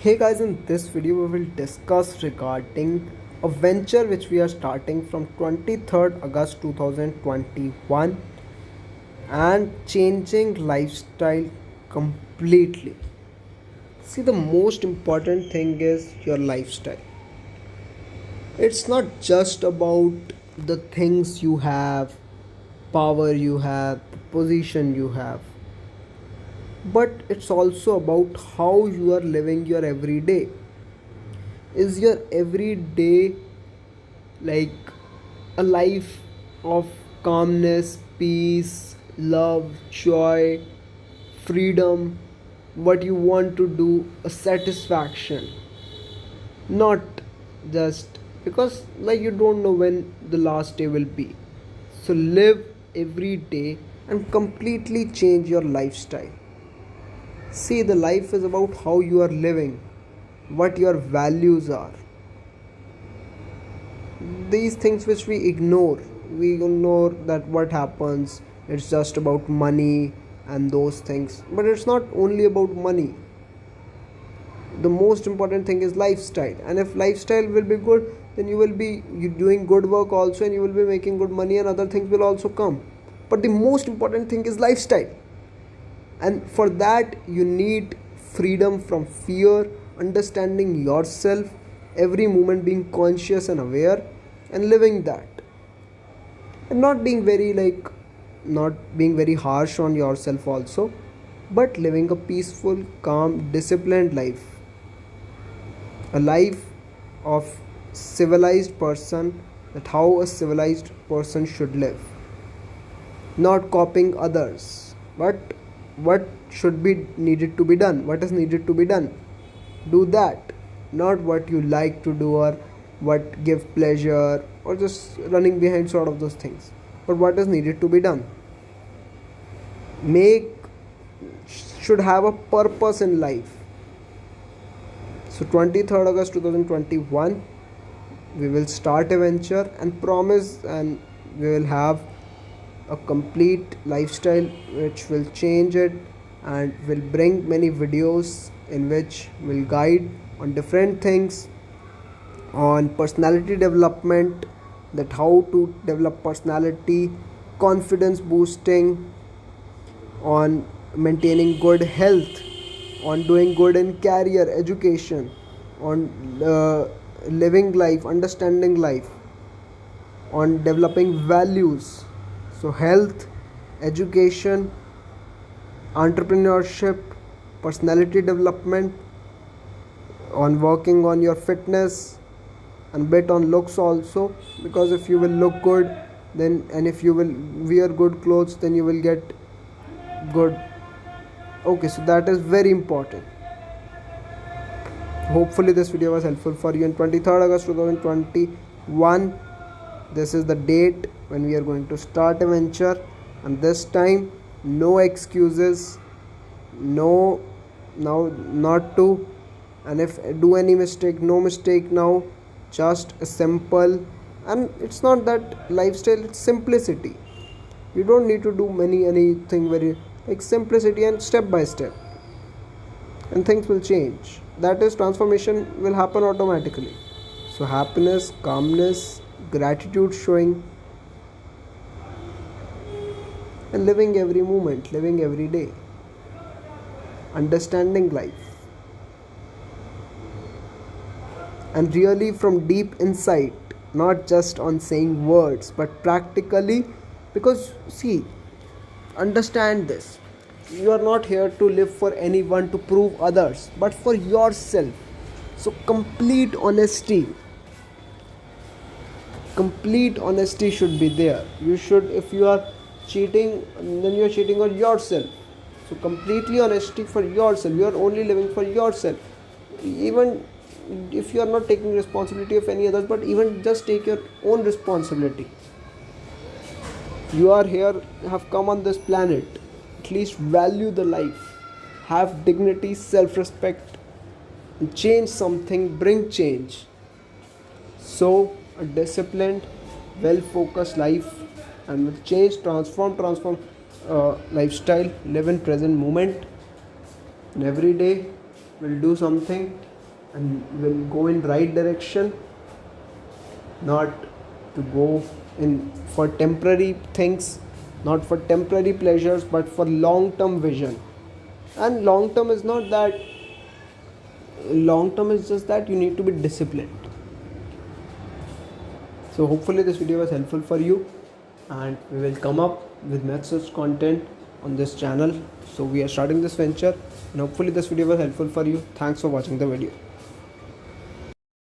Hey guys, in this video we will discuss regarding a venture which we are starting from 23rd August 2021 and changing lifestyle completely. See, the most important thing is your lifestyle. It's not just about the things you have, power you have, the position you have, but it's also about how you are living your everyday. Is your everyday like a life of calmness, peace, love, joy, freedom, what you want to do, a satisfaction? Not just because like you don't know when the last day will be. So live every day and completely change your lifestyle. See, the life is about how you are living, what your values are. These things which we ignore that what happens, it's just about money and those things. But it's not only about money. The most important thing is lifestyle. And if lifestyle will be good, then you doing good work also, and you will be making good money, and other things will also come. But the most important thing is lifestyle. And for that you need freedom from fear, understanding yourself, every moment being conscious and aware, and living that, and not being very harsh on yourself also, but living a peaceful, calm, disciplined life, a life of civilized person, that how a civilized person should live, not copying others, but what should be needed to be done, what is needed to be done, do that, not what you like to do or what give pleasure or just running behind sort of those things, but what is needed to be done. Make should have a purpose in life. So 23rd August 2021 we will start a venture and promise, and we will have a complete lifestyle which will change it, and will bring many videos in which will guide on different things, on personality development, that how to develop personality, confidence boosting, on maintaining good health, on doing good in career, education, on living life, understanding life, on developing values. So health, education, entrepreneurship, personality development, on working on your fitness, and bit on looks also, because if you will look good, then, and if you will wear good clothes, then you will get good. Okay, so that is very important. Hopefully this video was helpful for you. On 23rd August 2021, this is the date when we are going to start a venture, and this time no excuses, no, now not to, and if do any mistake, no mistake now, just a simple. And it's not that lifestyle, it's simplicity. You don't need to do anything very, like simplicity and step by step, and things will change. That is, transformation will happen automatically. So happiness, calmness, gratitude showing, and living every moment, living every day, understanding life, and really from deep insight, not just on saying words but practically. Because see, understand this, you are not here to live for anyone to prove others, but for yourself. So complete honesty should be there. You should, if you are cheating, then you are cheating on yourself. So completely honesty for yourself. You are only living for yourself. Even if you are not taking responsibility of any others, but even just take your own responsibility. You are here, have come on this planet, at least value the life, have dignity, self-respect, and change something, bring change. So a disciplined, well-focused life, and with change, transform lifestyle, live in present moment, and every day we'll do something and will go in right direction, not to go in for temporary things, not for temporary pleasures, but for long term vision. And long term is not that, long term is just that you need to be disciplined. So hopefully this video was helpful for you, and we will come up with such content on this channel. So we are starting this venture, and hopefully this video was helpful for you. Thanks for watching the video.